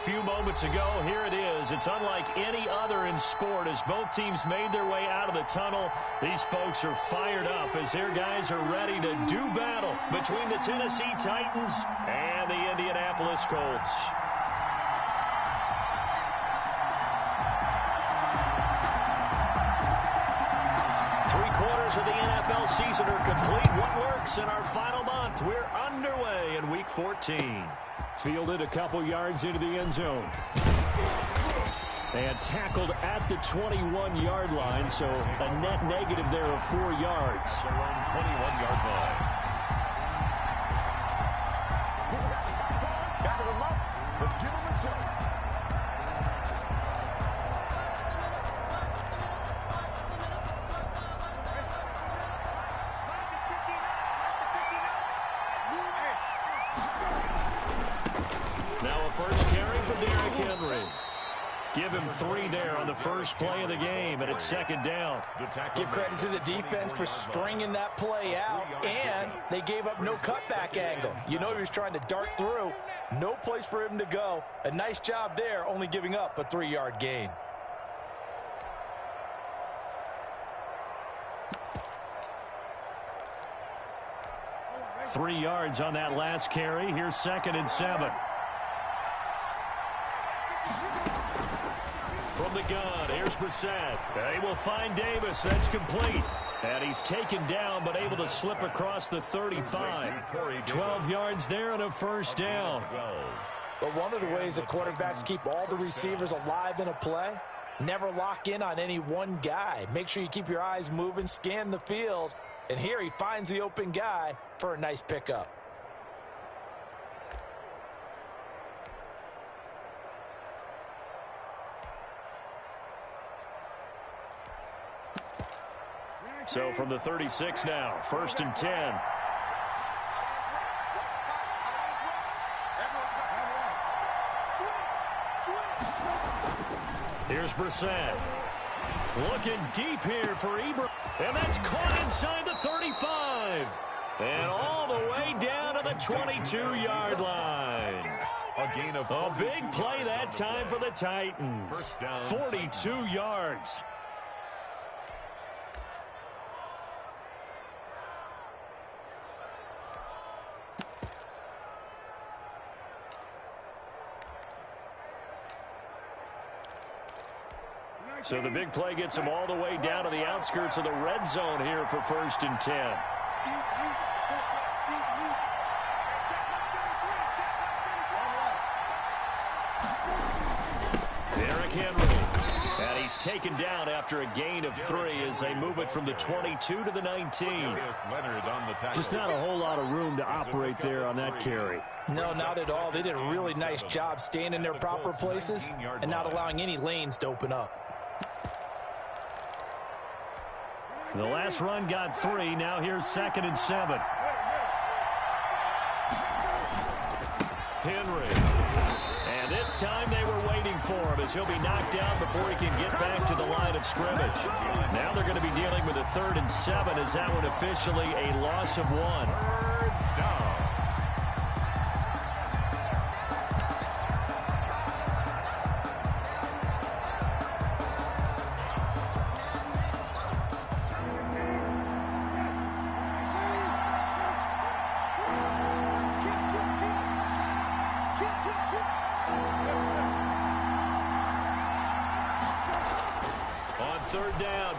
few moments ago. Here it is. It's unlike any other in sport as both teams made their way out of the tunnel. These folks are fired up as their guys are ready to do battle between the Tennessee Titans and the Indianapolis Colts. Three-quarters of the NFL season are complete. What lurks in our final month? We're underway in Week 14. Fielded a couple yards into the end zone. And tackled at the 21-yard line, so a net negative there of 4 yards. Their own 21-yard line. Gather them up. Let's give them a shot. Now a first carry for Derrick Henry. Give him 3 there on the first play of the game, and it's second down. Give credit to the defense for stringing that play out, and they gave up no cutback angle. You know he was trying to dart through. No place for him to go. A nice job there, only giving up a 3-yard gain. Three yards on that last carry. Here's 2nd and 7. From the gun, here's Brissett. They will find Davis. That's complete. And he's taken down, but able to slip across the 35. 12 yards there and a first down. But one of the ways that quarterbacks keep all the receivers alive in a play, never lock in on any one guy. Make sure you keep your eyes moving, scan the field. And here he finds the open guy for a nice pickup. So from the 36 now, 1st and 10. Here's Brissett. Looking deep here for Ibra. And that's caught inside the 35. And all the way down to the 22-yard line. A big play that time for the Titans. 42 yards. So the big play gets him all the way down to the outskirts of the red zone here for 1st and 10. Derrick Henry. And he's taken down after a gain of 3 as they move it from the 22 to the 19. Just not a whole lot of room to operate there on that carry. No, not at all. They did a really nice job staying in their proper places and not allowing any lanes to open up. The last run got 3. Now here's 2nd and 7. Henry. And this time they were waiting for him as he'll be knocked down before he can get back to the line of scrimmage. Now they're going to be dealing with a 3rd and 7 as that one officially a loss of 1.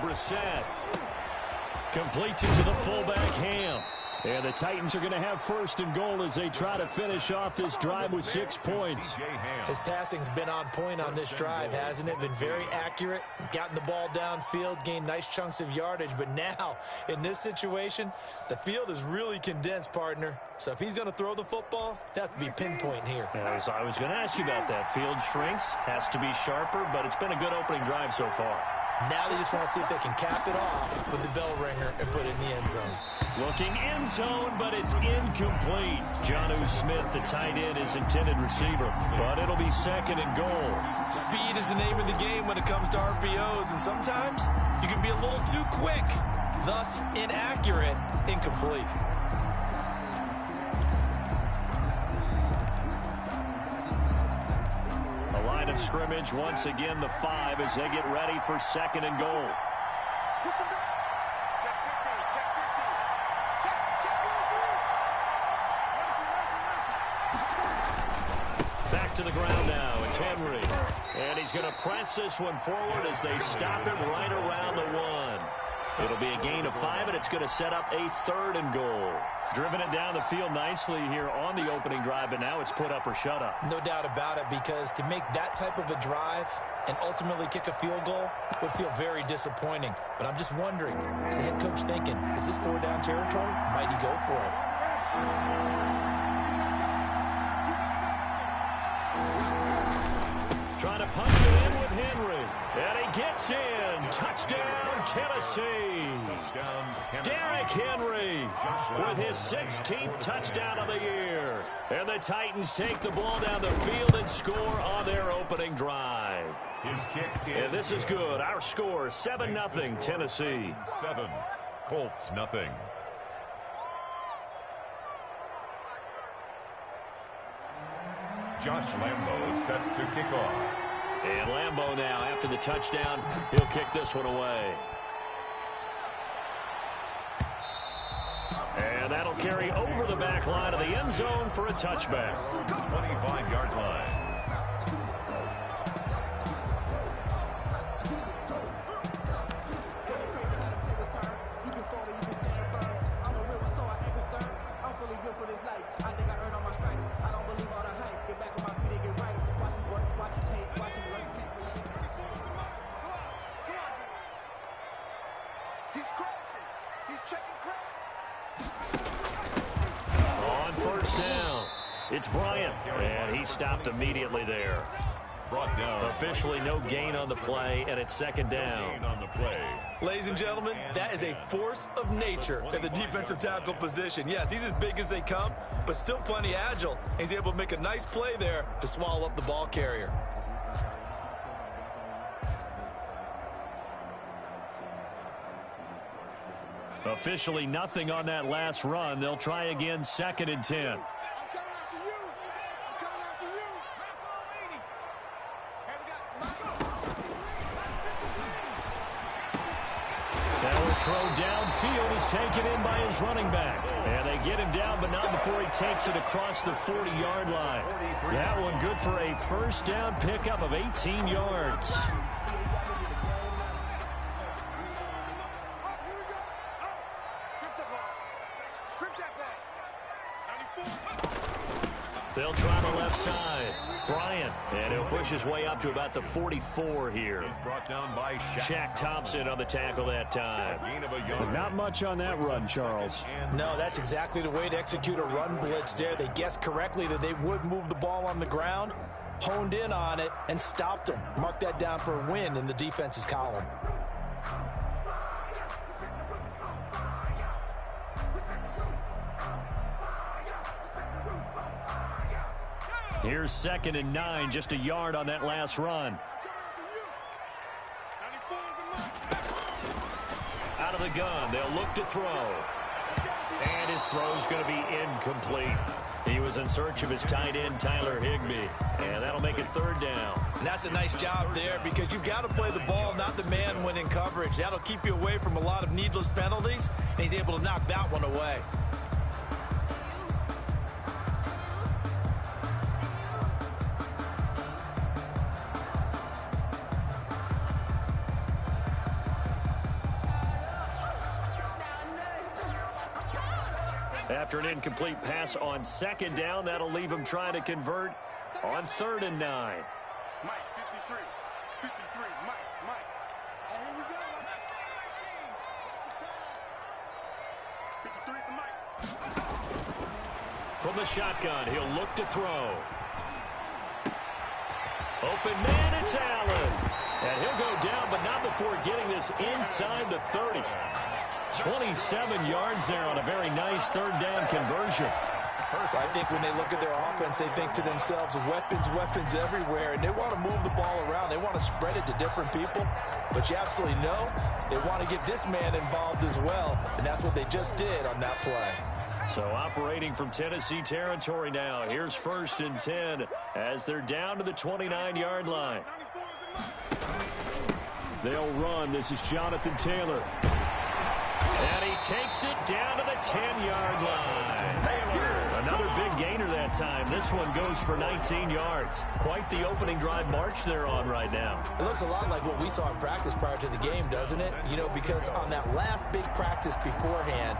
Brissett completes it to the fullback Ham. And the Titans are going to have 1st and goal as they try to finish off this drive with 6 points. His passing's been on point on this drive, hasn't it? Been very accurate, gotten the ball downfield, gained nice chunks of yardage. But now, in this situation, the field is really condensed, partner. So if he's going to throw the football, that has to be pinpoint here. I was going to ask you about that. Field shrinks, has to be sharper, but it's been a good opening drive so far. Now they just want to see if they can cap it off with the bell ringer and put it in the end zone. Looking end zone, but it's incomplete. Jonnu Smith, the tight end, is intended receiver, but it'll be 2nd and goal. Speed is the name of the game when it comes to RPOs, and sometimes you can be a little too quick, thus inaccurate, incomplete. line of scrimmage. Once again, the 5 as they get ready for 2nd and goal. Back to the ground now. It's Henry. And he's going to press this one forward as they stop it right around the 1. It'll be a gain of 5, and it's going to set up a 3rd and goal. Driven it down the field nicely here on the opening drive, but now it's put up or shut up. No doubt about it, because to make that type of a drive and ultimately kick a field goal would feel very disappointing. But I'm just wondering, is the head coach thinking, is this 4-down territory? Might he go for it? Trying to punch it in with Henry. And he gets in. Touchdown, Tennessee. Derrick Henry with his 16th touchdown of the year. And the Titans take the ball down the field and score on their opening drive. And this is good. Our score, 7-0 Tennessee. 7, Colts nothing. Josh Lambo set to kick off. And Lambo now, after the touchdown, he'll kick this one away. And that'll carry over the back line of the end zone for a touchback. 25-yard line. On first down, it's Bryant, and he stopped immediately there. Brought down. Officially no gain on the play, and it's 2nd down. On the play. Ladies and gentlemen, that is a force of nature at the defensive tackle position. Yes, he's as big as they come, but still plenty agile. He's able to make a nice play there to swallow up the ball carrier. Officially nothing on that last run. They'll try again, 2nd and 10. That throw downfield is taken in by his running back. And they get him down, but not before he takes it across the 40-yard line. That one good for a first down pickup of 18 yards. They'll try the left side. Bryant, and he'll push his way up to about the 44 here. He's brought down by Shaq Thompson on the tackle that time. But not much on that run, Charles. No, that's exactly the way to execute a run blitz there. They guessed correctly that they would move the ball on the ground, honed in on it, and stopped them. Mark that down for a win in the defense's column. Here's 2nd and 9, just a yard on that last run. Out of the gun, they'll look to throw. And his throw's going to be incomplete. He was in search of his tight end, Tyler Higbee. And that'll make it 3rd down. And that's a nice job there, because you've got to play the ball, not the man when in coverage. That'll keep you away from a lot of needless penalties, and he's able to knock that one away. After an incomplete pass on 2nd down, that'll leave him trying to convert on 3rd and 9. Mike, 53, Mike. And here we go. 53 to Mike. From the shotgun, he'll look to throw. Open man, it's Allen. And he'll go down, but not before getting this inside the 30. 27 yards there on a very nice 3rd down conversion. I think when they look at their offense, they think to themselves, weapons everywhere, and they want to move the ball around. They want to spread it to different people, but you absolutely know they want to get this man involved as well, and that's what they just did on that play. So operating from Tennessee territory now. Here's 1st and 10 as they're down to the 29-yard line. They'll run. This is Jonathan Taylor. And he takes it down to the 10-yard line. Another big gainer that time. This one goes for 19 yards. Quite the opening drive march they're on right now. It looks a lot like what we saw in practice prior to the game, doesn't it? You know, because on that last big practice beforehand,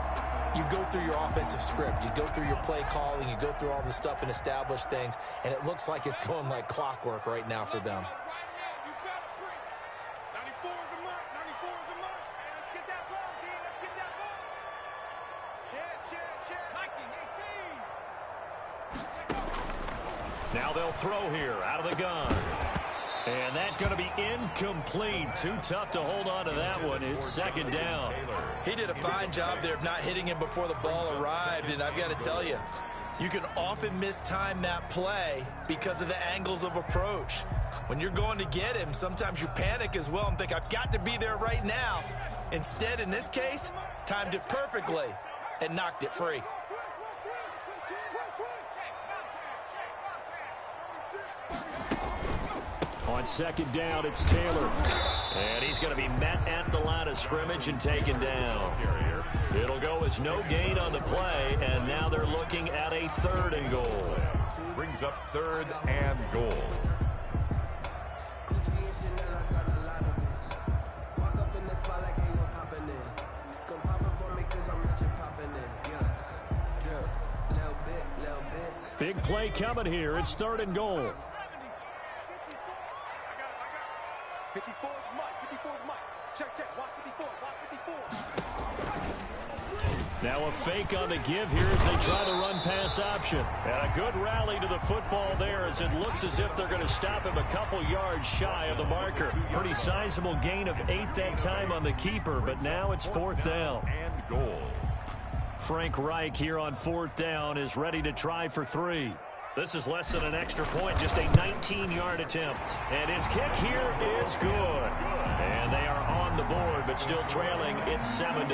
you go through your offensive script. You go through your play calling. You go through all the stuff and establish things. And it looks like it's going like clockwork right now for them. Now they'll throw here out of the gun. And that's going to be incomplete. Too tough to hold on to that one. It's 2nd down. He did a fine job there of not hitting him before the ball arrived. And I've got to tell you, you can often mistime that play because of the angles of approach. When you're going to get him, sometimes you panic as well and think, I've got to be there right now. Instead, in this case, timed it perfectly and knocked it free. On 2nd down, it's Taylor. And he's going to be met at the line of scrimmage and taken down. It'll go as no gain on the play, and now they're looking at a 3rd and goal. Brings up 3rd and goal. Big play coming here. It's 3rd and goal. 54 is Mike. 54 is Mike. Check. Watch 54. Watch 54. Now a fake on the give here as they try the run-pass option. And a good rally to the football there as it looks as if they're going to stop him a couple yards shy of the marker. Pretty sizable gain of 8 that time on the keeper, but now it's 4th down. And goal. Frank Reich here on 4th down is ready to try for 3. This is less than an extra point, just a 19-yard attempt. And his kick here is good. And they are on the board, but still trailing. It's 7-3.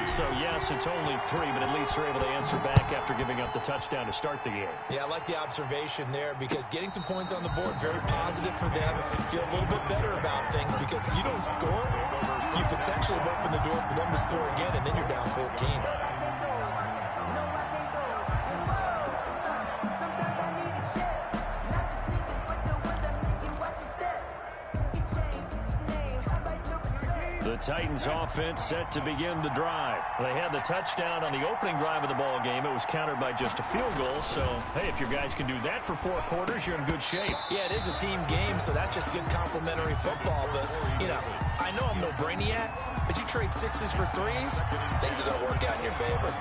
So, yes, it's only 3, but at least they're able to answer back after giving up the touchdown to start the game. Yeah, I like the observation there because getting some points on the board, very positive for them. Feel a little bit better about things because if you don't score, you potentially have opened the door for them to score again, and then you're down 14. The Titans offense set to begin the drive. They had the touchdown on the opening drive of the ball game. It was countered by just a field goal. So, hey, if your guys can do that for 4 quarters, you're in good shape. Yeah, it is a team game, so that's just good complimentary football. But, you know, I know I'm no brainiac, but you trade 6s for 3s, things are going to work out in your favor.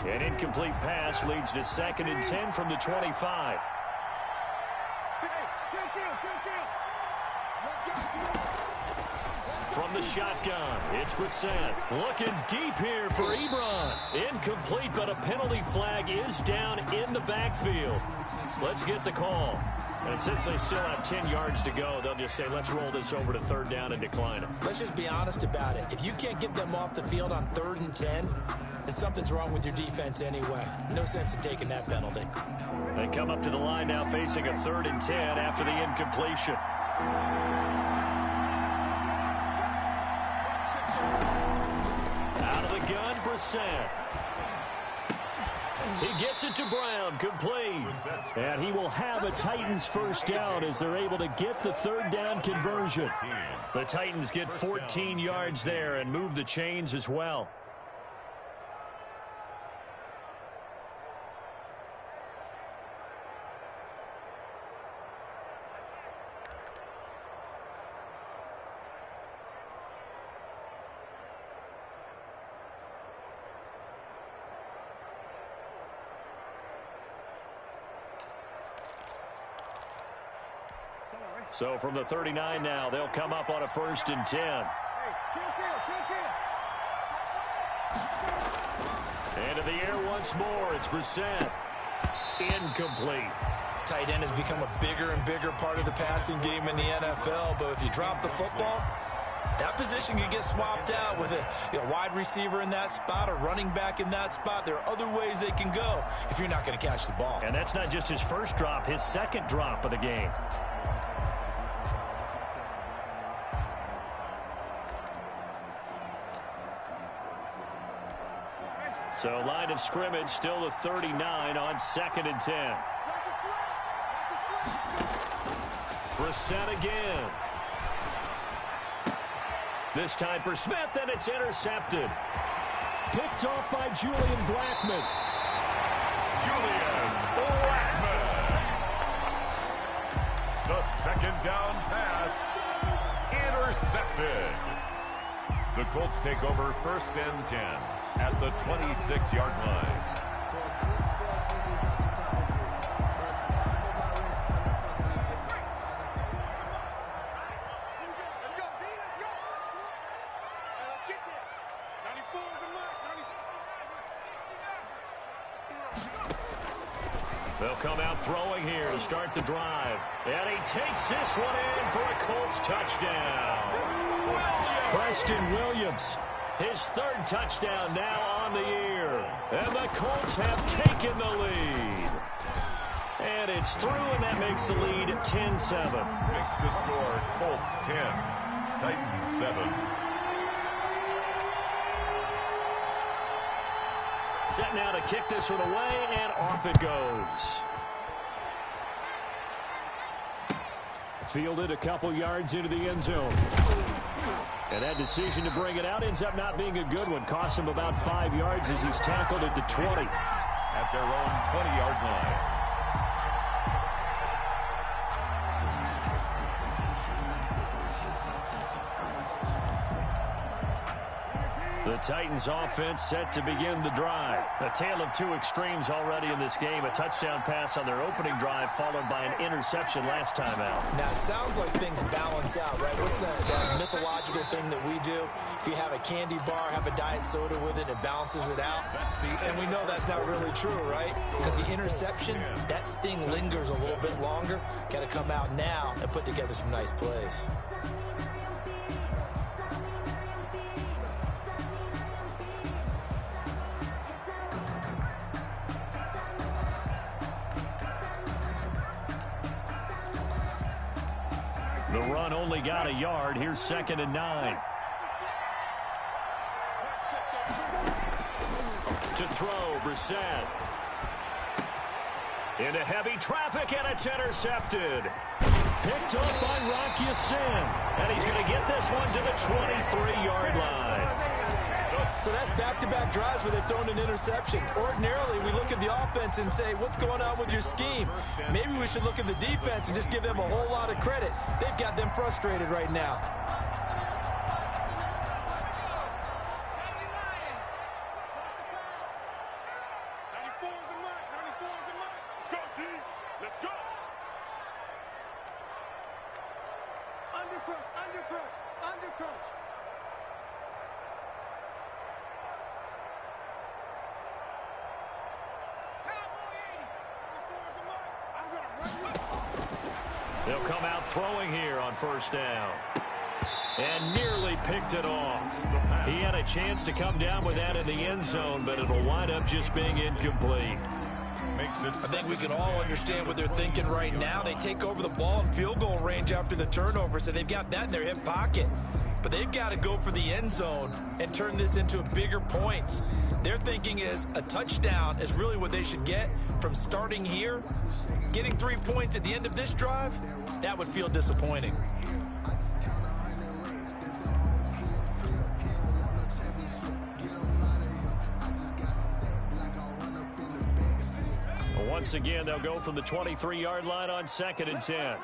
An incomplete pass leads to 2nd and 10 from the 25. From the shotgun, it's Brissett. Looking deep here for Ebron. Incomplete, but a penalty flag is down in the backfield. Let's get the call. And since they still have 10 yards to go, they'll just say, let's roll this over to 3rd down and decline it. Let's just be honest about it. If you can't get them off the field on 3rd and 10, then something's wrong with your defense anyway. No sense in taking that penalty. They come up to the line now facing a 3rd and 10 after the incompletion. Out of the gun, Brissett. He gets it to Brown, complete. And he will have a Titans 1st down as they're able to get the 3rd down conversion. The Titans get 14 yards there and move the chains as well. So from the 39 now, they'll come up on a 1st and 10. Into the air once more. It's Brissett. Incomplete. Tight end has become a bigger and bigger part of the passing game in the NFL, but if you drop the football, that position can get swapped out with a wide receiver in that spot, a running back in that spot. There are other ways they can go if you're not going to catch the ball. And that's not just his first drop, his second drop of the game. So line of scrimmage still the 39 on 2nd and 10. Brissett again. This time for Smith, and it's intercepted. Picked off by Julian Blackman. Julian Blackman. The second down pass intercepted. The Colts take over 1st and 10 at the 26-yard line. They'll come out throwing here to start the drive. And he takes this one in for a Colts touchdown. Preston Williams, his 3rd touchdown now on the year. And the Colts have taken the lead. And it's through, and that makes the lead 10-7. Makes the score Colts 10, Titans 7. Set now to kick this one away, and off it goes. Fielded a couple yards into the end zone. And that decision to bring it out ends up not being a good one. Cost him about 5 yards as he's tackled at the 20. At their own 20-yard line. The Titans offense set to begin the drive. A tale of two extremes already in this game. A touchdown pass on their opening drive followed by an interception last time out. Now, it sounds like things balance out, right? What's that mythological thing that we do? If you have a candy bar, have a diet soda with it, it balances it out. And we know that's not really true, right? Because the interception, that sting lingers a little bit longer. Got to come out now and put together some nice plays. The run only got a yard. Here's 2nd and 9. To throw, Brissett. Into heavy traffic, and it's intercepted. Picked up by Rock Ya-Sin. And he's going to get this one to the 23-yard line. So that's back-to-back drives where they've thrown an interception. Ordinarily, we look at the offense and say, what's going on with your scheme? Maybe we should look at the defense and just give them a whole lot of credit. They've got them frustrated right now. They'll come out throwing here on 1st down. And nearly picked it off. He had a chance to come down with that in the end zone, but it'll wind up just being incomplete. I think we can all understand what they're thinking right now. They take over the ball in field goal range after the turnover, so they've got that in their hip pocket. But they've got to go for the end zone and turn this into a bigger points. Their thinking is a touchdown is really what they should get from starting here. Getting 3 points at the end of this drive, that would feel disappointing. Once again, they'll go from the 23-yard line on 2nd and 10.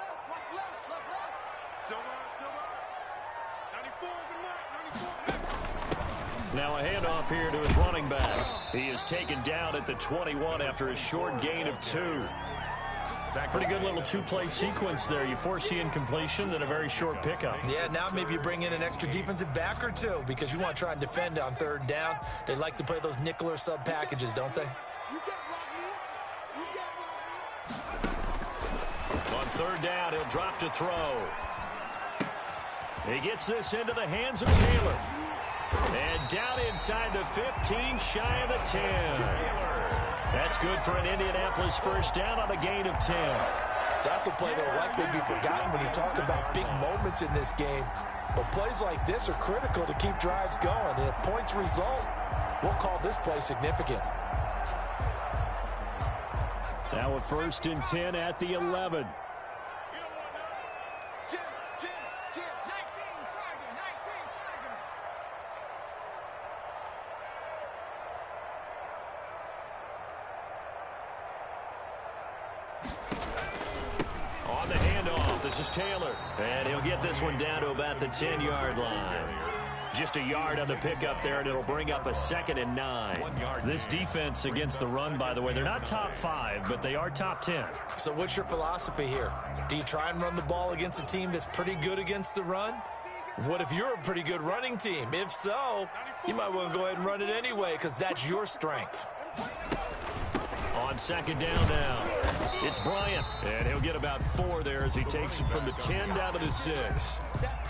Now a handoff here to his running back. He is taken down at the 21 after a short gain of 2. Pretty good little two-play sequence there. You force the incompletion, then a very short pickup. Yeah, now maybe you bring in an extra defensive back or two because you want to try and defend on third down. They like to play those nickel or sub packages, don't they? On third down, he'll drop to throw. He gets this into the hands of Taylor. And down inside the 15, shy of the 10. That's good for an Indianapolis first down on a gain of 10. That's a play that will likely be forgotten when you talk about big moments in this game. But plays like this are critical to keep drives going. And if points result, we'll call this play significant. Now a 1st and 10 at the 11. On the handoff, this is Taylor. And he'll get this one down to about the 10-yard line. Just a yard on the pickup there, and it'll bring up a 2nd and 9. This defense against the run, by the way, they're not top 5, but they are top 10. So what's your philosophy here? Do you try and run the ball against a team that's pretty good against the run? What if you're a pretty good running team? If so, you might want to go ahead and run it anyway because that's your strength. On 2nd down now, it's Bryant. And he'll get about 4 there as he takes it from the 10 down to the 6.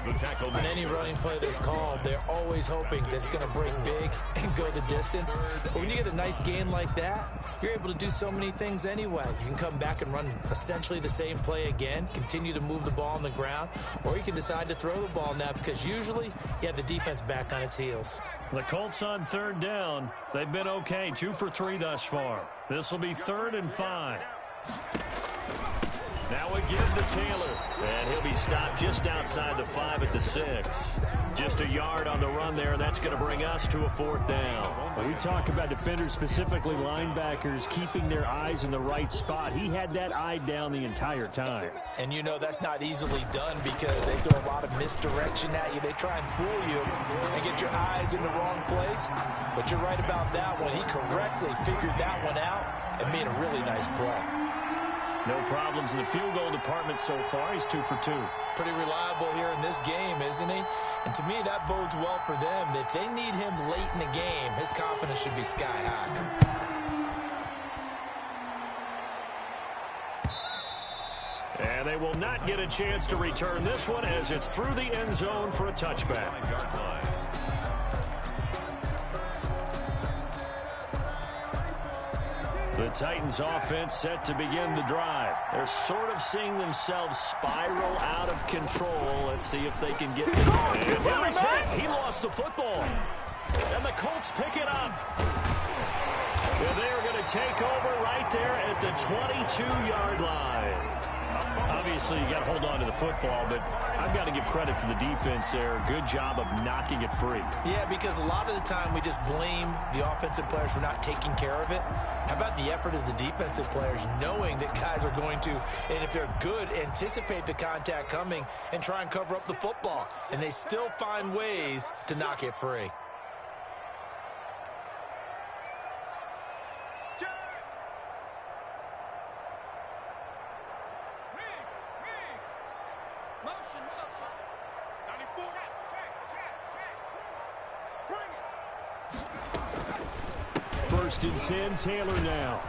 On any running play that's called, they're always hoping that it's going to break big and go the distance. But when you get a nice gain like that, you're able to do so many things anyway. You can come back and run essentially the same play again, continue to move the ball on the ground, or you can decide to throw the ball now because usually you have the defense back on its heels. The Colts on 3rd down. They've been okay, 2 for 3 thus far. This will be 3rd and 5. Now again to Taylor, and he'll be stopped just outside the 5 at the 6. Just a yard on the run there, and that's going to bring us to a 4th down. When we talk about defenders, specifically linebackers, keeping their eyes in the right spot, he had that eye down the entire time. And you know that's not easily done because they throw a lot of misdirection at you. They try and fool you and get your eyes in the wrong place. But you're right about that one. He correctly figured that one out and made a really nice play. No problems in the field goal department so far. He's 2 for 2. Pretty reliable here in this game, isn't he? And to me, that bodes well for them. If they need him late in the game, his confidence should be sky high. And they will not get a chance to return this one as it's through the end zone for a touchback. The Titans offense set to begin the drive. They're sort of seeing themselves spiral out of control. Let's see if they can get it. And now he's hit. He lost the football. And the Colts pick it up. And they're going to take over right there at the 22-yard line. Obviously, you got to hold on to the football, but I've got to give credit to the defense there. Good job of knocking it free. Yeah, because a lot of the time we just blame the offensive players for not taking care of it. How about the effort of the defensive players knowing that guys are going to, and if they're good, anticipate the contact coming and try and cover up the football. And they still find ways to knock it free. First and 10, Taylor now.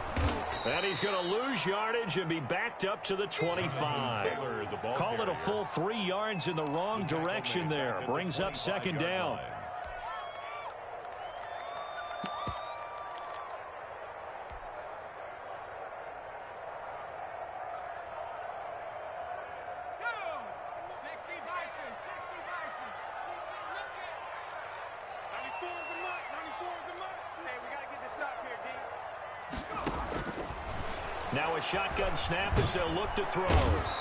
And he's going to lose yardage and be backed up to the 25. Call it a full 3 yards in the wrong direction there. Brings up 2nd down. Now a shotgun snap as they'll look to throw.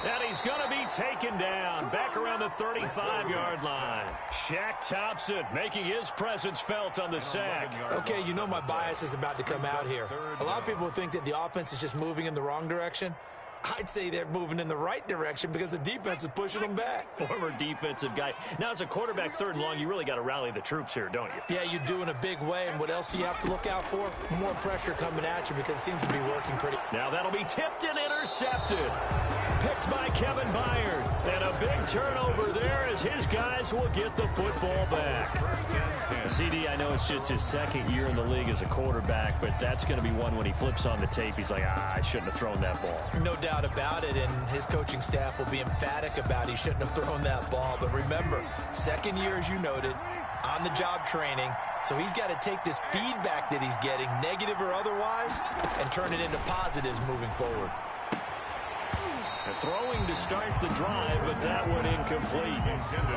And he's going to be taken down back around the 35-yard line. Shaq Thompson making his presence felt on the sack. Okay, you know my bias is about to come out here. A lot of people think that the offense is just moving in the wrong direction. I'd say they're moving in the right direction because the defense is pushing them back. Former defensive guy. Now, as a quarterback, 3rd and long, you really got to rally the troops here, don't you? Yeah, you do in a big way. And what else do you have to look out for? More pressure coming at you because it seems to be working pretty. Now that'll be tipped and intercepted. Picked by Kevin Byard. And a big turnover there as his guys will get the football back. CD, I know it's just his 2nd year in the league as a quarterback, but that's going to be one when he flips on the tape. He's like, I shouldn't have thrown that ball. No doubt about it, and his coaching staff will be emphatic about he shouldn't have thrown that ball. But remember, 2nd year, as you noted, on-the-job training, so he's got to take this feedback that he's getting, negative or otherwise, and turn it into positives moving forward. Throwing to start the drive, but that one incomplete.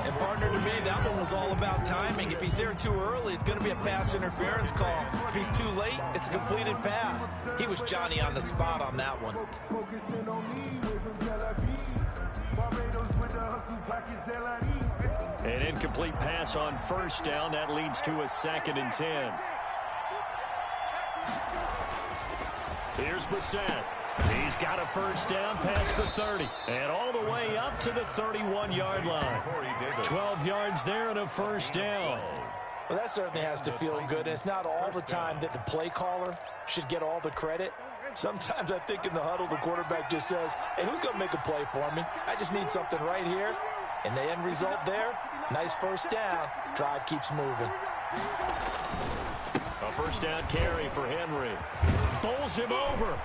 And partner, to me, that one was all about timing. If he's there too early, it's going to be a pass interference call. If he's too late, it's a completed pass. He was Johnny on the spot on that one. An incomplete pass on 1st down. That leads to a 2nd and 10. Here's Brissett. He's got a 1st down past the 30 and all the way up to the 31-yard line. 12 yards there and a 1st down. Well, that certainly has to feel good. And it's not all the time that the play caller should get all the credit. Sometimes I think in the huddle, the quarterback just says, hey, who's going to make a play for me? I just need something right here. And the end result there, nice 1st down. Drive keeps moving. A 1st down carry for Henry. Bowls him over.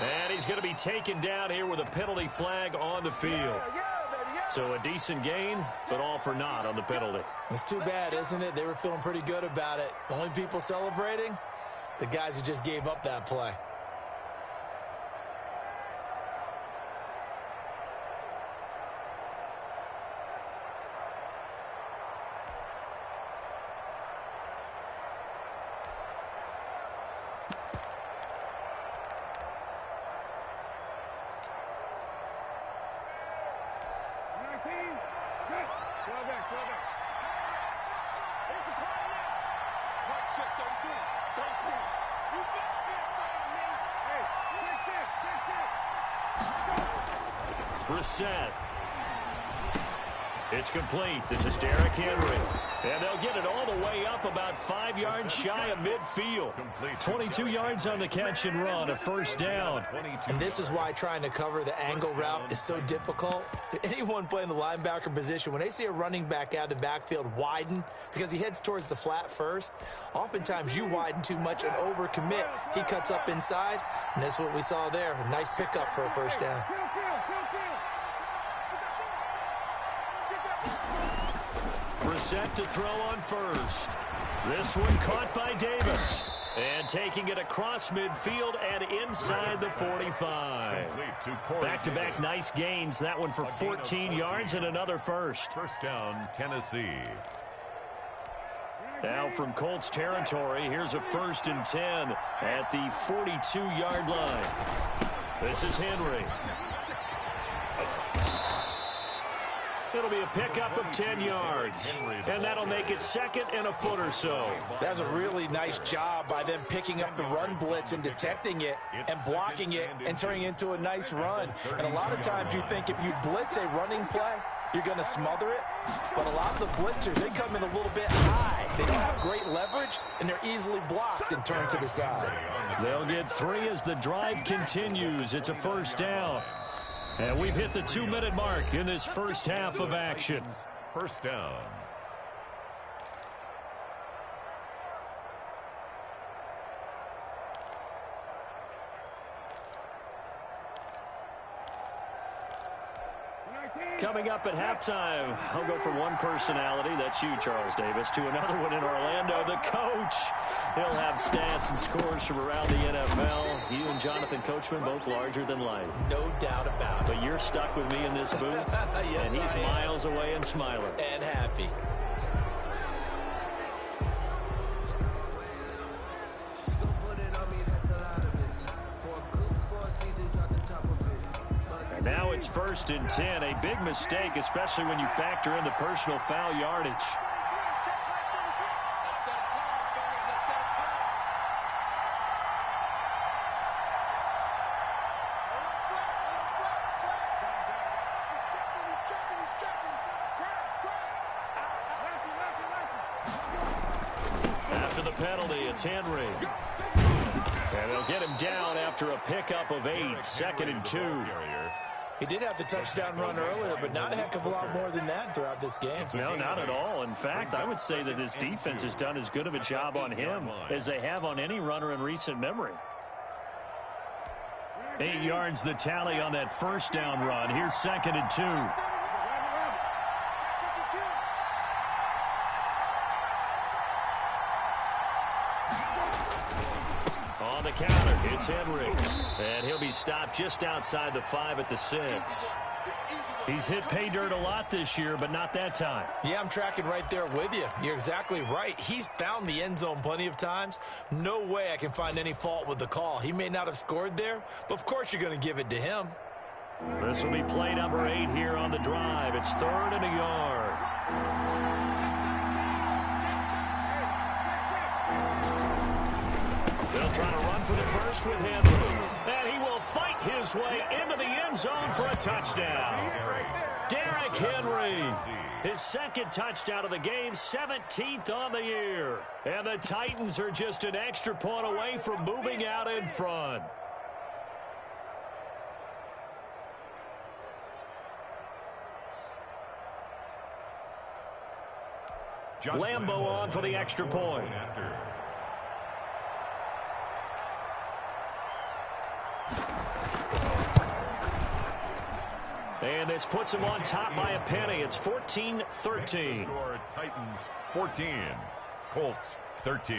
And he's going to be taken down here with a penalty flag on the field. So a decent gain, but all for naught on the penalty. It's too bad, isn't it? They were feeling pretty good about it. The only people celebrating, the guys who just gave up that play. Brissett. It's complete. This is Derrick Henry. And they'll get it all the way up about 5 yards shy of midfield. 22 yards on the catch and run, a 1st down. And this is why trying to cover the angle route is so difficult. Anyone playing the linebacker position, when they see a running back out of the backfield widen, because he heads towards the flat first, oftentimes you widen too much and overcommit. He cuts up inside, and that's what we saw there. A nice pickup for a 1st down. Brissett to throw on 1st. This one caught by Davis. And taking it across midfield and inside the 45. Back-to-back nice gains. That one for 14 yards and another 1st. 1st down, Tennessee. Now from Colts territory, here's a 1st and 10 at the 42-yard line. This is Henry. It'll be a pickup of 10 yards, and that'll make it 2nd and a foot or so. That's a really nice job by them picking up the run blitz and detecting it and blocking it and turning it into a nice run. And a lot of times you think if you blitz a running play, you're going to smother it. But a lot of the blitzers, they come in a little bit high. They don't have great leverage, and they're easily blocked and turned to the side. They'll get 3 as the drive continues. It's a 1st down. And we've hit the 2-minute mark in this 1st half of action. 1st down. Coming up at halftime, I'll go from one personality, that's you, Charles Davis, to another one in Orlando, the coach. He'll have stats and scores from around the NFL. You and Jonathan Coachman, both larger than life. No doubt about it. But you're stuck with me in this booth, yes, and he's miles away and smiling. And happy. Now it's 1st and 10, a big mistake, especially when you factor in the personal foul yardage. penalty. It's Henry. And they'll get him down after a pickup of 8, 2nd and 2. He did have the touchdown run earlier, but not a heck of a lot more than that throughout this game. No, not at all. In fact, I would say that this defense has done as good of a job on him as they have on any runner in recent memory. 8 yards the tally on that first down run. Here's 2nd and 2. On the counter, it's Henry. And he'll be stopped just outside the 5 at the 6. He's hit pay dirt a lot this year, but not that time. Yeah, I'm tracking right there with you. You're exactly right. He's found the end zone plenty of times. No way I can find any fault with the call. He may not have scored there, but of course you're going to give it to him. This will be play number 8 here on the drive. It's 3rd and a yard. They'll try to run for the first with Henry. And he will fight his way into the end zone for a touchdown. Derrick Henry, his 2nd touchdown of the game, 17th on the year. And the Titans are just an extra point away from moving out in front. Lambo on for the extra point. And this puts him on top by a penny. It's 14-13. Titans 14, Colts 13.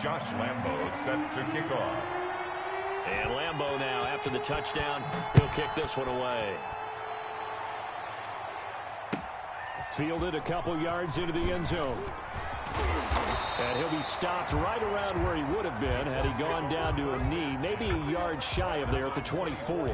Josh Lambo set to kick off. And Lambo now, after the touchdown, he'll kick this one away. Fielded a couple yards into the end zone. And he'll be stopped right around where he would have been had he gone down to a knee, maybe a yard shy of there at the 24.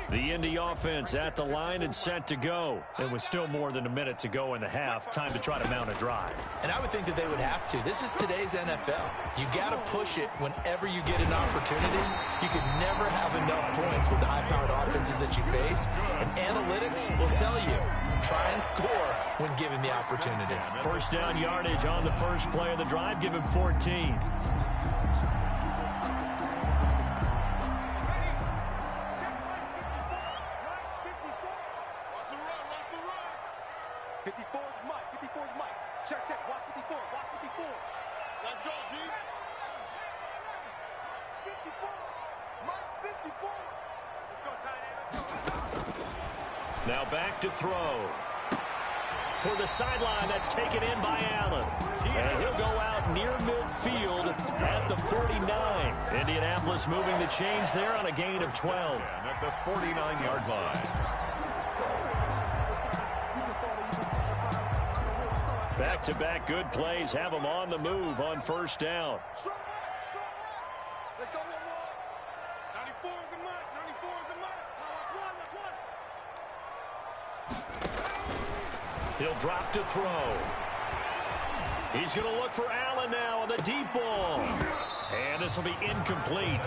The Indy offense at the line and set to go. And with still more than a minute to go in the half, time to try to mount a drive. And I would think that they would have to. This is today's NFL. You got to push it whenever you get an opportunity. You can never have enough points with the high-powered offenses that you face. And analytics will tell you, try and score when given the opportunity. First down yardage on the first play of the drive. Give him 14. Now back to throw. Toward the sideline, that's taken in by Allen. And he'll go out near midfield at the 49. Indianapolis moving the chains there on a gain of 12. At the 49-yard line. Back-to-back good plays have them on the move on first down. Let's go, 94 is the mark. 94 is the mark. Let's run. He'll drop to throw. He's going to look for Allen now on the deep ball. And this will be incomplete.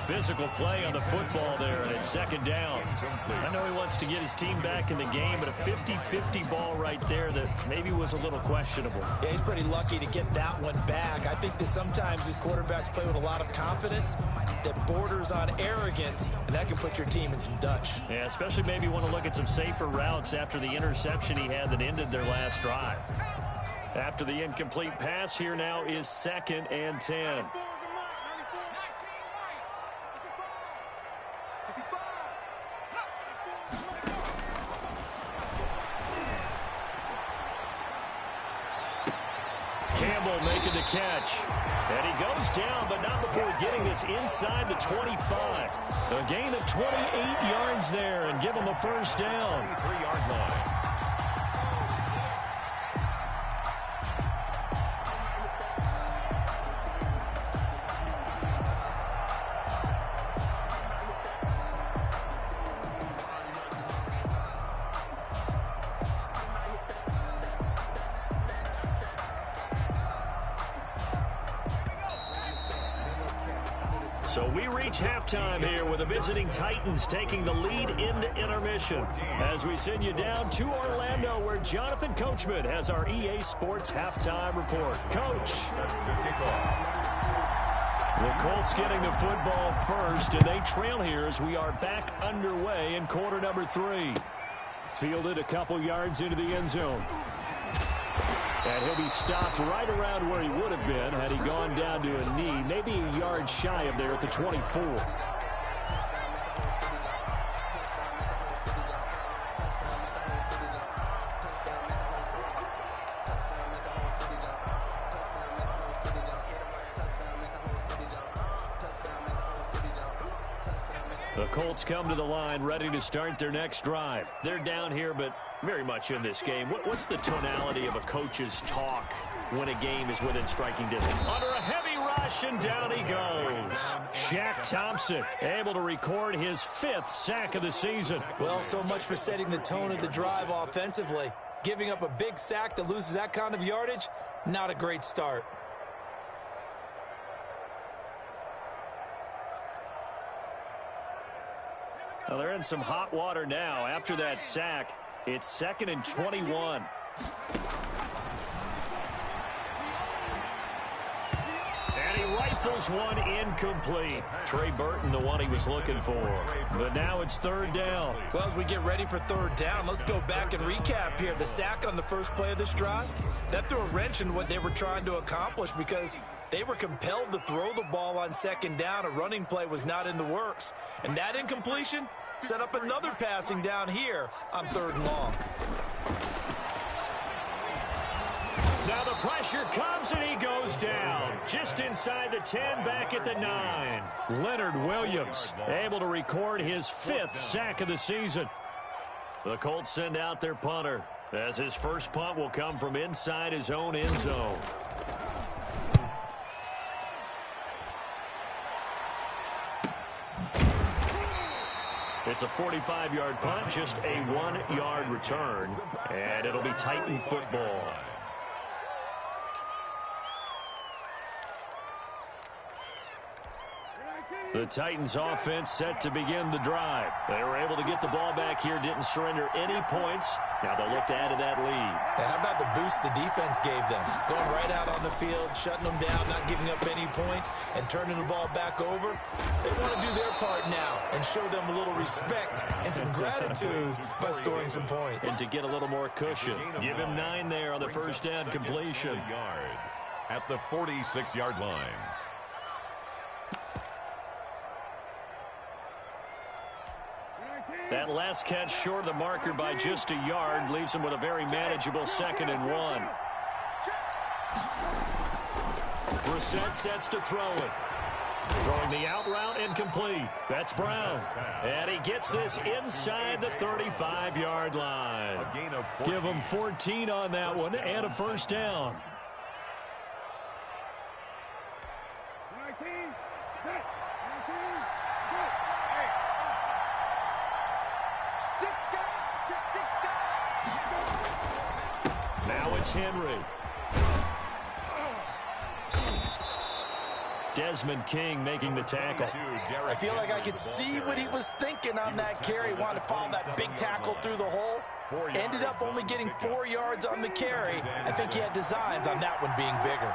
Physical play on the football there, and it's second down. I know he wants to get his team back in the game, but a 50-50 ball right there that maybe was a little questionable. Yeah, he's pretty lucky to get that one back. I think that sometimes these quarterbacks play with a lot of confidence that borders on arrogance, and that can put your team in some Dutch. Yeah, especially maybe want to look at some safer routes after the interception he had that ended their last drive. After the incomplete pass, here now is 2nd and 10. Campbell making the catch. And he goes down, but not before getting this inside the 25. A gain of 28 yards there and give him a first down. 3-yard line. So we reach halftime here with the visiting Titans taking the lead into intermission as we send you down to Orlando where Jonathan Coachman has our EA Sports halftime report. Coach. The Colts getting the football first, and they trail here as we are back underway in quarter number 3. Fielded a couple yards into the end zone. And he'll be stopped right around where he would have been had he gone down to a knee, maybe a yard shy of there at the 24. The Colts come to the line ready to start their next drive. They're down here, but very much in this game. What's the tonality of a coach's talk when a game is within striking distance? Under a heavy rush, and down he goes. Shaq Thompson able to record his 5th sack of the season. Well, so much for setting the tone of the drive offensively. Giving up a big sack that loses that kind of yardage, not a great start. Well, they're in some hot water now. After that sack, it's 2nd and 21. And he rifles one incomplete. Trey Burton, the one he was looking for. But now it's 3rd down. Well, as we get ready for 3rd down, let's go back and recap here. The sack on the first play of this drive, that threw a wrench in what they were trying to accomplish because they were compelled to throw the ball on 2nd down. A running play was not in the works. And that incompletion set up another passing down here on 3rd and long. Now the pressure comes and he goes down. Just inside the 10, back at the 9. Leonard Williams able to record his 5th sack of the season. The Colts send out their punter as his first punt will come from inside his own end zone. It's a 45-yard punt, just a 1-yard return, and it'll be Titan football. The Titans offense set to begin the drive. They were able to get the ball back here, didn't surrender any points. Now they'll look to add to that lead. How about the boost the defense gave them? Going right out on the field, shutting them down, not giving up any points, and turning the ball back over. They want to do their part now and show them a little respect and some gratitude by scoring some points. And to get a little more cushion. Give him 9 there on the first down completion. At the 46-yard line. That last catch short of the marker by just a yard leaves him with a very manageable 2nd and 1. Brissett sets to throw it. Throwing the out route incomplete. That's Brown. And he gets this inside the 35-yard line. Give him 14 on that one and a first down. Now it's Henry. Desmond King making the tackle. I feel like I could see what he was thinking on that carry. Wanted to follow that big tackle through the hole. Ended up only getting 4 yards on the carry. I think he had designs on that one being bigger.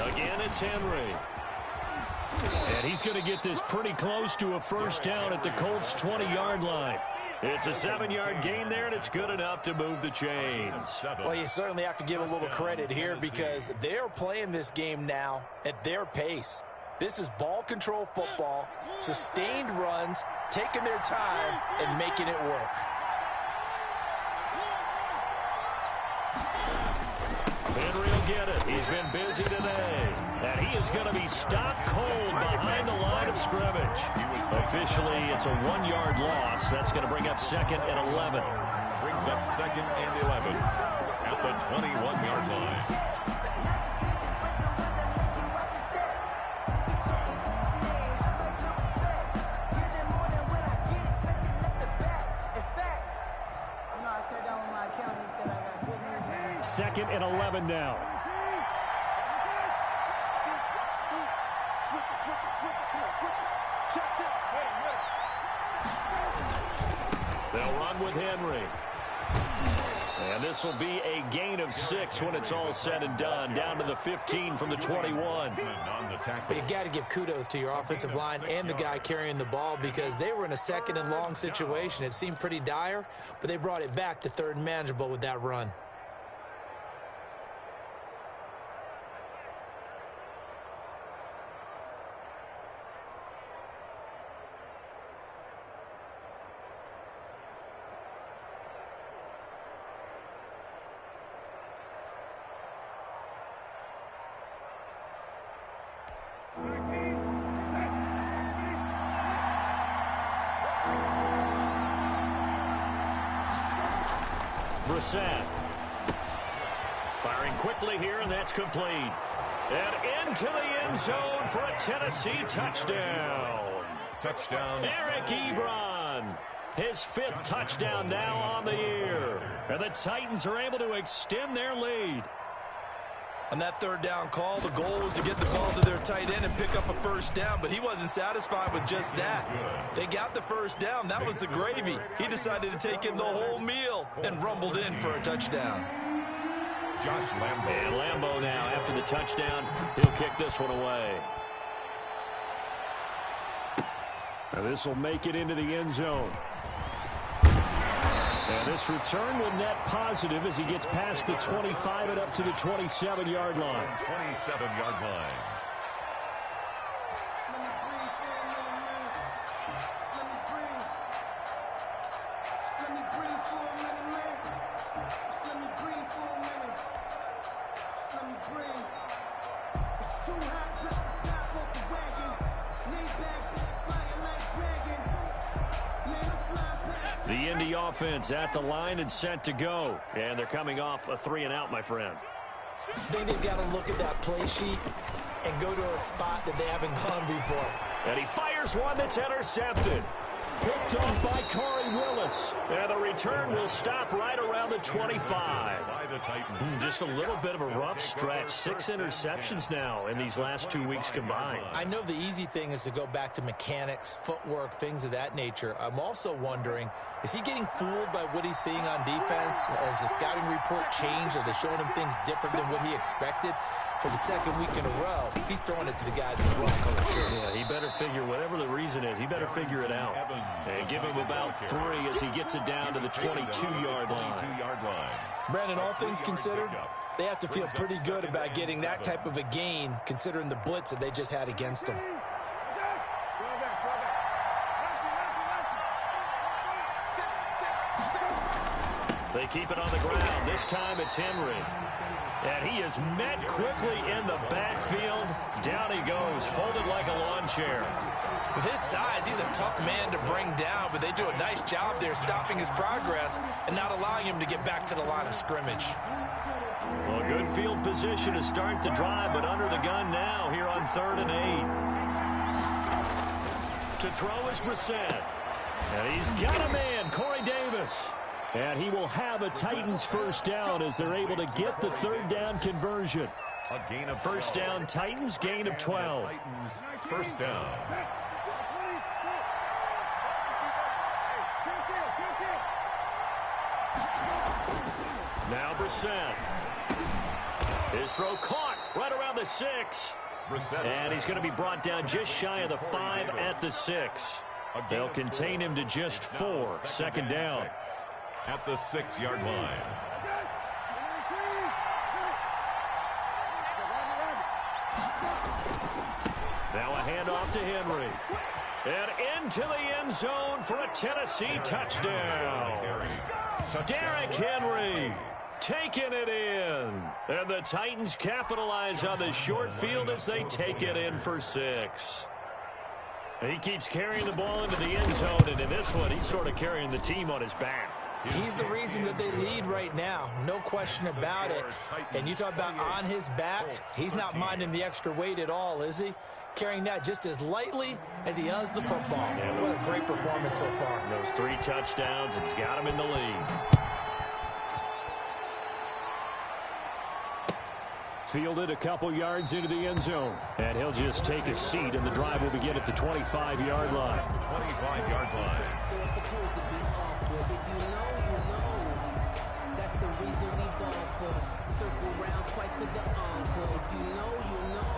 Again, it's Henry. And he's going to get this pretty close to a first down at the Colts' 20-yard line. It's a 7-yard gain there, and it's good enough to move the chains. Well, you certainly have to give a little credit here because they're playing this game now at their pace. This is ball control football, sustained runs, taking their time, and making it work. Henry will get it. He's been busy today. And he is going to be stopped cold behind the line of scrimmage. Officially, it's a 1-yard loss. That's going to bring up 2nd and 11. Brings up 2nd and 11 at the 21-yard line. I sat down with my accountant 2nd and 11 now. They'll run with Henry. And this will be a gain of 6 when it's all said and done. Down to the 15 from the 21. But you got to give kudos to your offensive line and the guy carrying the ball because they were in a 2nd and long situation. It seemed pretty dire, but they brought it back to 3rd and manageable with that run. Brissett. Firing quickly here, and that's complete. And into the end zone for a Tennessee touchdown. Touchdown. Eric Ebron. His 5th touchdown now on the year. And the Titans are able to extend their lead. On that 3rd down call, the goal was to get the ball to their tight end and pick up a 1st down, but he wasn't satisfied with just that. They got the 1st down. That was the gravy. He decided to take in the whole meal and rumbled in for a touchdown. Josh Lambo. And Lambo now, after the touchdown, he'll kick this one away. Now this will make it into the end zone. And this return will net positive as he gets past the 25 and up to the 27-yard line. 27-yard line. The Indy offense at the line and set to go. And they're coming off a 3-and-out, my friend. I think they've got to look at that play sheet and go to a spot that they haven't gone before. And he fires one that's intercepted. Picked off by Corey Willis. And the return will stop right around the 25. Just a little bit of a rough stretch. 6 interceptions now in these last 2 weeks combined. I know the easy thing is to go back to mechanics, footwork, things of that nature. I'm also wondering, is he getting fooled by what he's seeing on defense? Has the scouting report changed? Are they showing him things different than what he expected? For the 2nd week in a row, he's throwing it to the guys in the wrong color shirts. Yeah, he better figure, whatever the reason is, he better figure it out. And give him about 3 as he gets it down to the 22-yard line. Brandon, all things considered, they have to feel pretty good about getting that type of a gain, considering the blitz that they just had against them. They keep it on the ground. This time it's Henry. And he is met quickly in the backfield. Down he goes, folded like a lawn chair. With his size, he's a tough man to bring down, but they do a nice job there stopping his progress and not allowing him to get back to the line of scrimmage. Well, good field position to start the drive, but under the gun now here on 3rd and 8. To throw is Brissett. And he's got a man, Corey Davis. And he will have a Titans 1st down as they're able to get the 3rd down conversion. A gain of 1st down, Titans, gain of 12. Titans, 1st down. Now Brissett. His throw caught right around the 6. And he's going to be brought down just shy of the 5 at the 6. They'll contain him to just 4. 2nd down. At the 6-yard line. Now a handoff to Henry. And into the end zone for a Tennessee touchdown. Derrick Henry taking it in. And the Titans capitalize on the short field as they take it in for 6. He keeps carrying the ball into the end zone, and in this one, he's sort of carrying the team on his back. He's the reason that they lead right now. No question about it. And you talk about on his back, he's not minding the extra weight at all, is he? Carrying that just as lightly as he does the football. Yeah, what a great performance so far. Those 3 touchdowns, it's got him in the lead. Fielded a couple yards into the end zone. And he'll just take a seat, and the drive will begin at the 25-yard line. 25-yard line. That's the reason we ball for. Circle round twice for the encore. If you know, you know.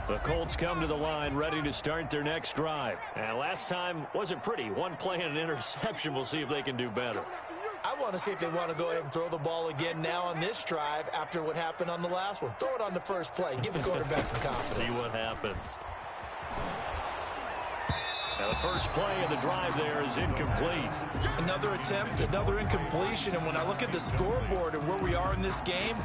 The Colts come to the line ready to start their next drive. And last time wasn't pretty. One play and an interception. We'll see if they can do better. I want to see if they want to go ahead and throw the ball again now on this drive after what happened on the last one. Throw it on the first play. Give the quarterback some confidence. See what happens. Now the first play of the drive there is incomplete. Another attempt, another incompletion, and when I look at the scoreboard and where we are in this game,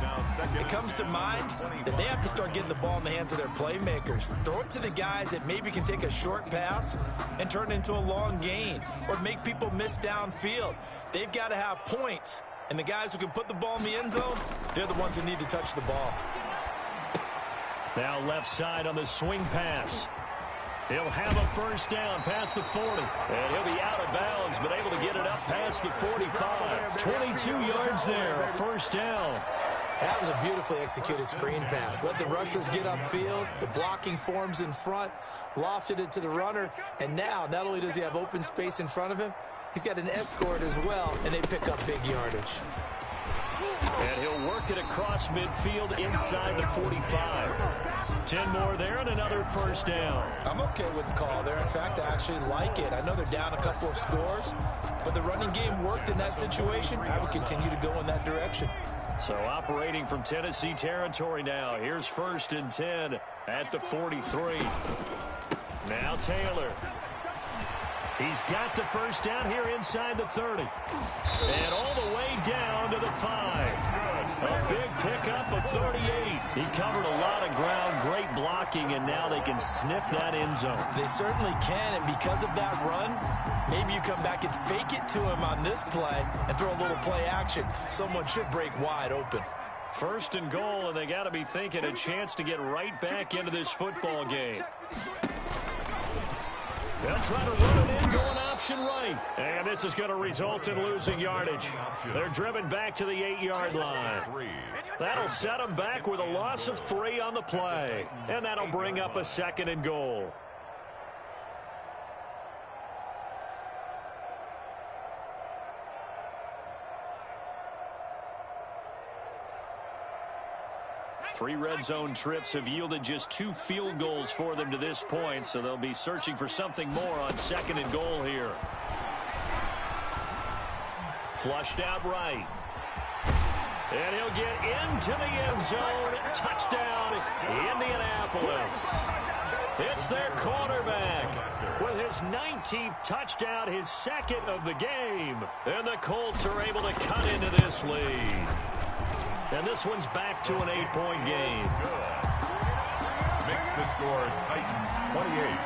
it comes to mind that they have to start getting the ball in the hands of their playmakers. Throw it to the guys that maybe can take a short pass and turn it into a long gain or make people miss downfield. They've got to have points, and the guys who can put the ball in the end zone, they're the ones that need to touch the ball. Now left side on the swing pass. He'll have a first down past the 40. And he'll be out of bounds, but able to get it up past the 45. 22 yards there, a first down. That was a beautifully executed screen pass. Let the rushers get upfield. The blocking forms in front. Lofted it to the runner. And now, not only does he have open space in front of him, he's got an escort as well, and they pick up big yardage. And he'll work it across midfield inside the 45. 10 more there and another first down. I'm okay with the call there. In fact, I actually like it. I know they're down a couple of scores, but the running game worked in that situation. I would continue to go in that direction. So operating from Tennessee territory now. Here's 1st and 10 at the 43. Now Taylor. He's got the first down here inside the 30. And all the way down to the 5. A big pickup of 38. He covered a lot of ground, great blocking, and now they can sniff that end zone. They certainly can, and because of that run, maybe you come back and fake it to him on this play and throw a little play action. Someone should break wide open. 1st and goal, and they got to be thinking a chance to get right back into this football game. They'll try to run it in, going option right. And this is going to result in losing yardage. They're driven back to the 8-yard line. That'll set them back with a loss of 3 on the play. And that'll bring up a 2nd and goal. Three red zone trips have yielded just 2 field goals for them to this point, so they'll be searching for something more on 2nd and goal here. Flushed out right. And he'll get into the end zone. Touchdown, Indianapolis. It's their quarterback with his 19th touchdown, his 2nd of the game. And the Colts are able to cut into this lead. And this one's back to an 8-point game. Makes the score Titans 28,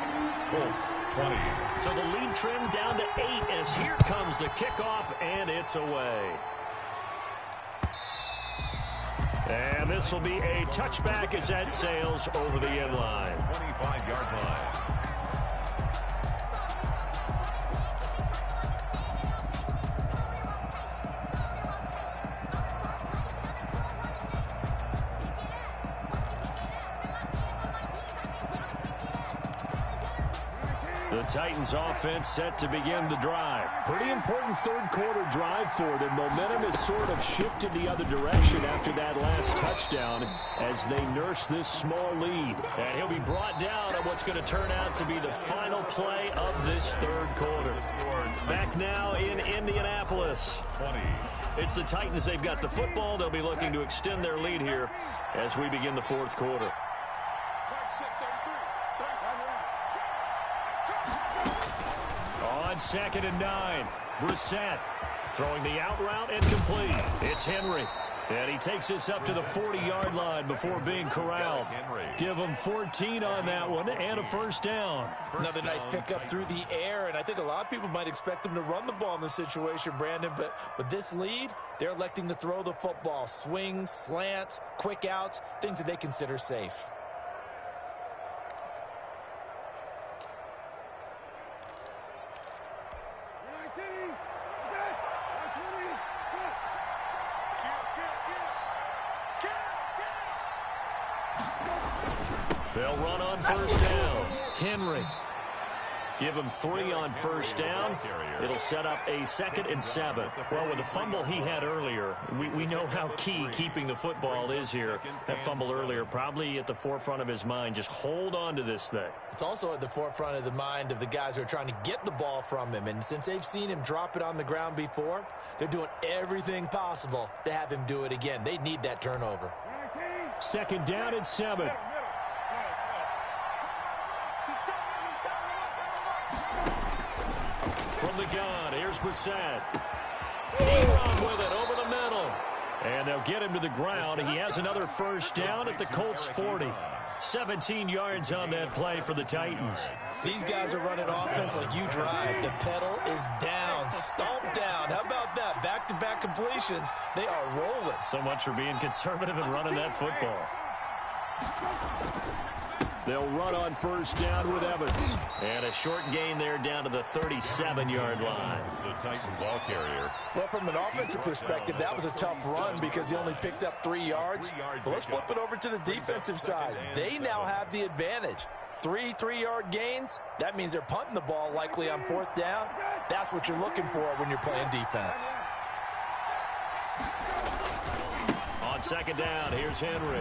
Colts 20. So the lead trimmed down to 8 as here comes the kickoff, and it's away. And this will be a touchback as that sails over the end line. 25-yard line. The Titans offense set to begin the drive. Pretty important third quarter drive for them. Momentum has sort of shifted the other direction after that last touchdown as they nurse this small lead. And he'll be brought down on what's going to turn out to be the final play of this third quarter. Back now in Indianapolis. 20. It's the Titans. They've got the football. They'll be looking to extend their lead here as we begin the fourth quarter. On 2nd and 9, Brissett throwing the out route and complete. It's Henry. And he takes this up to the 40-yard line before being corralled. Give him 14 on that one and a first down. Another nice pickup through the air, and I think a lot of people might expect them to run the ball in this situation, Brandon, but with this lead, they're electing to throw the football. Swings, slants, quick outs, things that they consider safe. They'll run on first down. Henry. Give him 3 on first down. It'll set up a 2nd and 7. Well, with the fumble he had earlier, we know how key keeping the football is here. That fumble earlier probably at the forefront of his mind. Just hold on to this thing. It's also at the forefront of the mind of the guys who are trying to get the ball from him. And since they've seen him drop it on the ground before, they're doing everything possible to have him do it again. They need that turnover. 2nd down and 7. From the gun, here's Brissett. He run with it over the middle. And they'll get him to the ground. He has another first down at the Colts 40. 17 yards on that play for the Titans. These guys are running offense like you drive. The pedal is down, stomped down. How about that? Back-to-back completions. They are rolling. So much for being conservative and running that football. They'll run on first down with Evans. And a short gain there down to the 37-yard line. The Titan ball carrier. Well, from an offensive perspective, that was a tough run because he only picked up 3 yards. But let's flip it over to the defensive side. They now have the advantage. 3 3-yard gains. That means they're punting the ball likely on 4th down. That's what you're looking for when you're playing defense. On 2nd down, here's Henry.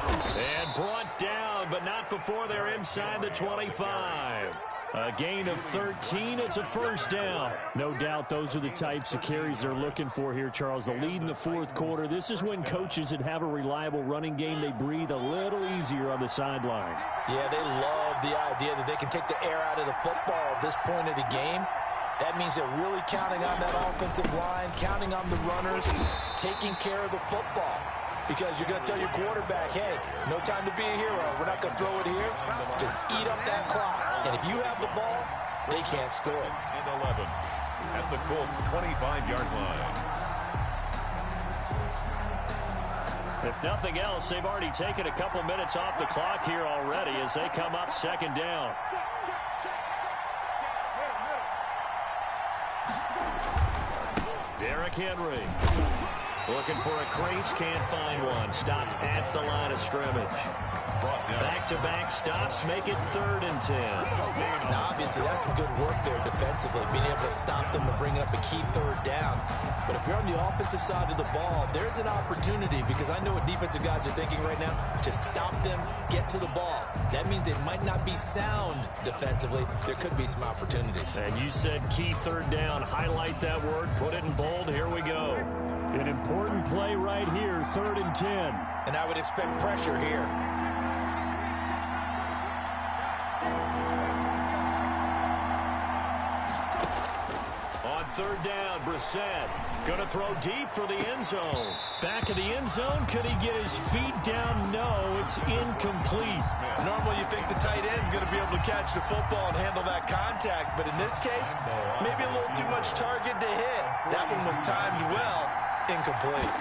And brought down, but not before they're inside the 25. A gain of 13. It's a first down. No doubt those are the types of carries they're looking for here, Charles. The lead in the 4th quarter. This is when coaches that have a reliable running game, they breathe a little easier on the sideline. Yeah, they love the idea that they can take the air out of the football at this point of the game. That means they're really counting on that offensive line, counting on the runners, taking care of the football. Because you're going to tell your quarterback, hey, no time to be a hero. We're not going to throw it here. Just eat up that clock. And if you have the ball, they can't score. And 11 at the Colts' 25-yard line. If nothing else, they've already taken a couple minutes off the clock here already as they come up 2nd down. Derrick Henry. Looking for a crease, can't find one. Stopped at the line of scrimmage. Back-to-back stops make it 3rd and 10. Now, obviously, that's some good work there defensively, being able to stop them and bring up a key 3rd down. But if you're on the offensive side of the ball, there's an opportunity because I know what defensive guys are thinking right now. Just stop them, get to the ball. That means they might not be sound defensively. There could be some opportunities. And you said key 3rd down. Highlight that word. Put it in bold. Here we go. An important play right here, 3rd and 10. And I would expect pressure here. On 3rd down, Brissett going to throw deep for the end zone. Back of the end zone, could he get his feet down? No, it's incomplete. Normally you think the tight end's going to be able to catch the football and handle that contact, but in this case, maybe a little too much target to hit. That one was timed well. Incomplete.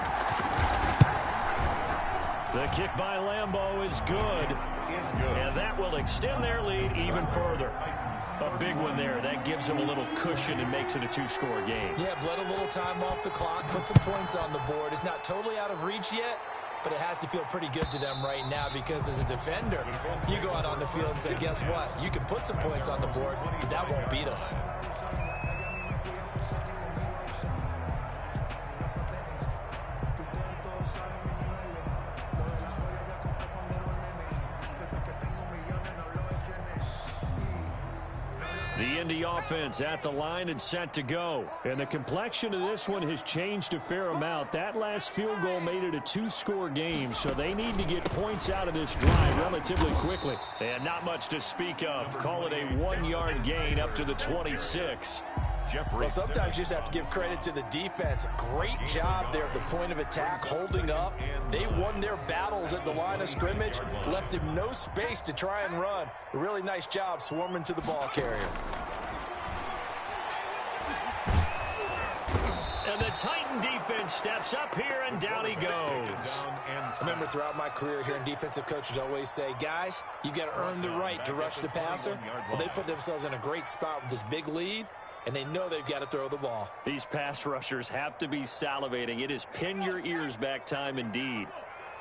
The kick by Lambeau is good. And that will extend their lead even further. A big one there. That gives them a little cushion and makes it a 2-score game. Yeah, bled a little time off the clock, put some points on the board. It's not totally out of reach yet, but it has to feel pretty good to them right now because as a defender, you go out on the field and say, guess what? You can put some points on the board, but that won't beat us. The Indy offense at the line and set to go. And the complexion of this one has changed a fair amount. That last field goal made it a 2-score game, so they need to get points out of this drive relatively quickly. And not much to speak of. Call it a 1-yard gain up to the 26. Well, sometimes you just have to give credit to the defense. Great job there at the point of attack, holding up. They won their battles at the line of scrimmage, left him no space to try and run. A really nice job swarming to the ball carrier. And the Titan defense steps up here, and down he goes. I remember throughout my career hearing defensive coaches always say, guys, you got to earn the right to rush the passer. Well, they put themselves in a great spot with this big lead, and they know they've got to throw the ball. These pass rushers have to be salivating. It is pin your ears back time indeed.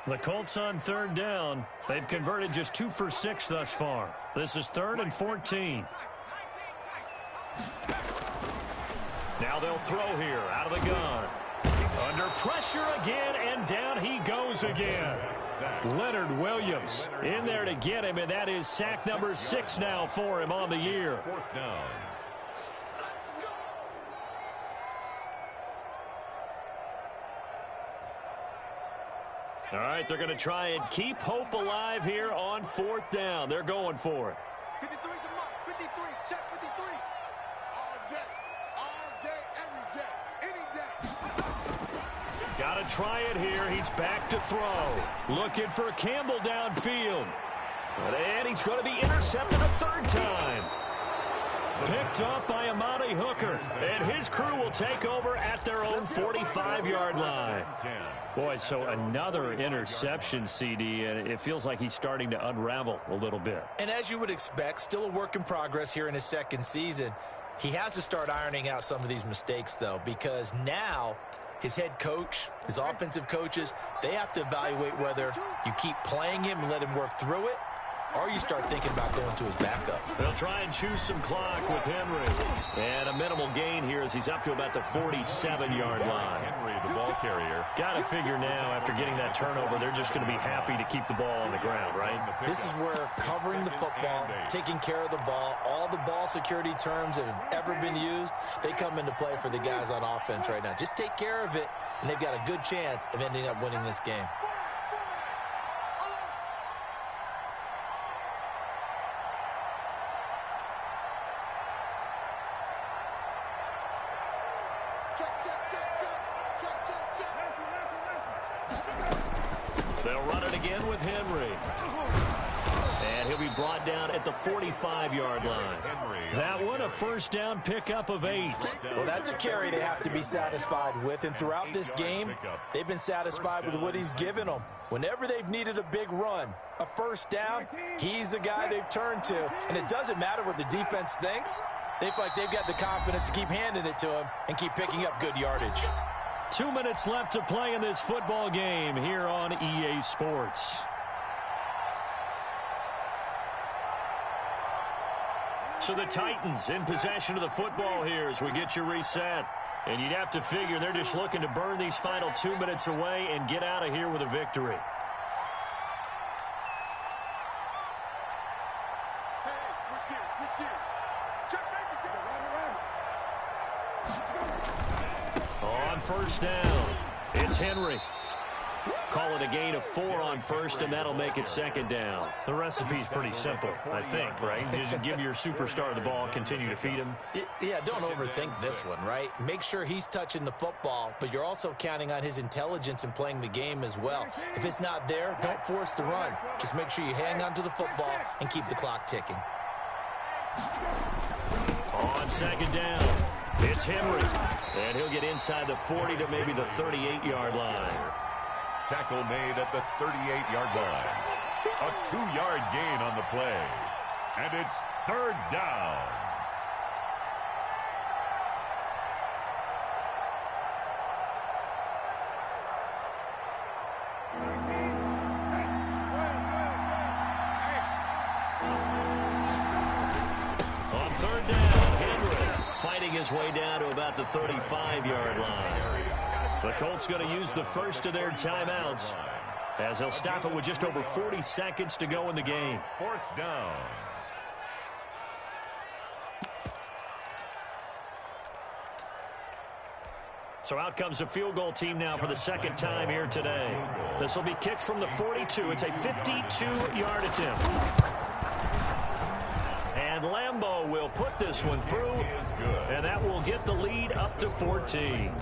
The Colts on third down. They've converted just 2 for 6 thus far. This is 3rd and 14. Now they'll throw here out of the gun. Under pressure again, and down he goes again. Leonard Williams in there to get him, and that is sack number 6 now for him on the year. 4th down. All right, they're going to try and keep hope alive here on 4th down. They're going for it. 53 to mark. 53. Check 53. All day, every day, any day. Got to try it here. He's back to throw. Looking for Campbell downfield. And he's going to be intercepted a 3rd time. Picked off by Amani Hooker. And his crew will take over at their own 45-yard line. Boy, so another interception, CD, and it feels like he's starting to unravel a little bit. And as you would expect, still a work in progress here in his 2nd season. He has to start ironing out some of these mistakes, though, because now his head coach, his offensive coaches, they have to evaluate whether you keep playing him and let him work through it, or you start thinking about going to his backup. They'll try and choose some clock with Henry. And a minimal gain here as he's up to about the 47-yard line. Henry, the ball carrier. Got to figure now, after getting that turnover, they're just going to be happy to keep the ball on the ground, right? This is where covering the football, taking care of the ball, all the ball security terms that have ever been used, they come into play for the guys on offense right now. Just take care of it, and they've got a good chance of ending up winning this game. They'll run it again with Henry. And he'll be brought down at the 45-yard line. That one a 1st down pickup of 8. Well, that's a carry they have to be satisfied with. And throughout this game, they've been satisfied with what he's given them. Whenever they've needed a big run, a 1st down, he's the guy they've turned to. And it doesn't matter what the defense thinks. They feel like they've got the confidence to keep handing it to him and keep picking up good yardage. 2 minutes left to play in this football game here on EA Sports. So the Titans in possession of the football here as we get you reset. And you'd have to figure they're just looking to burn these final 2 minutes away and get out of here with a victory. Hey, switch gears. Check safety, check. On 1st down, it's Henry. Call it a gain of 4 on 1st, and that'll make it 2nd down. The recipe's pretty simple, I think, right? Just give your superstar the ball, continue to feed him. Yeah, don't overthink this one, right? Make sure he's touching the football, but you're also counting on his intelligence in playing the game as well. If it's not there, don't force the run. Just make sure you hang on to the football and keep the clock ticking. On 2nd down, it's Henry. And he'll get inside the 40 to maybe the 38-yard line. Tackle made at the 38-yard line. A 2-yard gain on the play. And it's 3rd down. On 3rd down, Henry fighting his way down to about the 35-yard line. The Colts going to use the first of their timeouts as they'll stop it with just over 40 seconds to go in the game. 4th down. So out comes the field goal team now for the 2nd time here today. This will be kicked from the 42. It's a 52-yard attempt. And Lambeau will put this one through, and that will get the lead up to 14.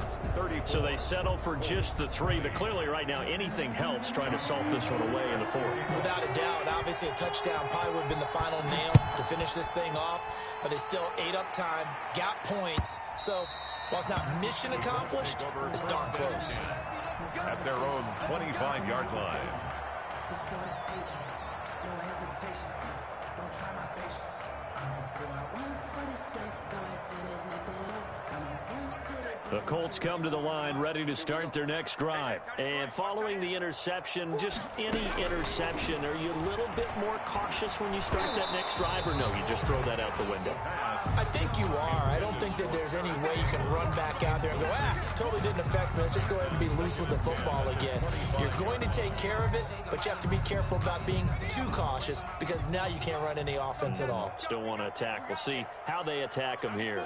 So they settle for just the 3, but clearly right now anything helps trying to salt this one away in the 4th. Without a doubt, obviously a touchdown probably would have been the final nail to finish this thing off, but it's still ate up time, got points. So while it's not mission accomplished, it's darn close. At their own 25-yard line. It's gonna take you. No hesitation. Don't try my patience. The Colts come to the line ready to start their next drive. And following the interception, just any interception, are you a little bit more cautious when you start that next drive, or no, you just throw that out the window? I think you are. I don't think that there's any way you can run back out there and go, totally didn't affect me. Let's just go ahead and be loose with the football again. You're going to take care of it, but you have to be careful about being too cautious because now you can't run any offense at all. Still want to attack. We'll see how they attack them here.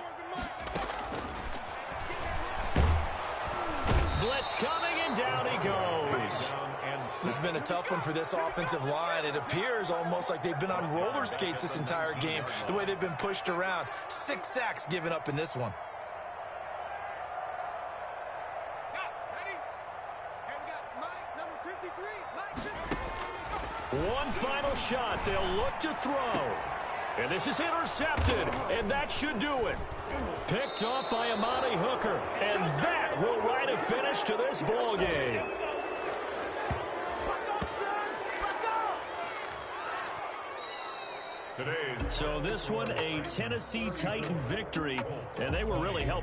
Blitz coming, and down he goes. This has been a tough one for this offensive line. It appears almost like they've been on roller skates this entire game, the way they've been pushed around. 6 sacks given up in this one. One final shot. They'll look to throw. And this is intercepted, and that should do it. Picked off by Amani Hooker, and that will write a finish to this ball game. So this one, a Tennessee Titan victory, and they were really helped.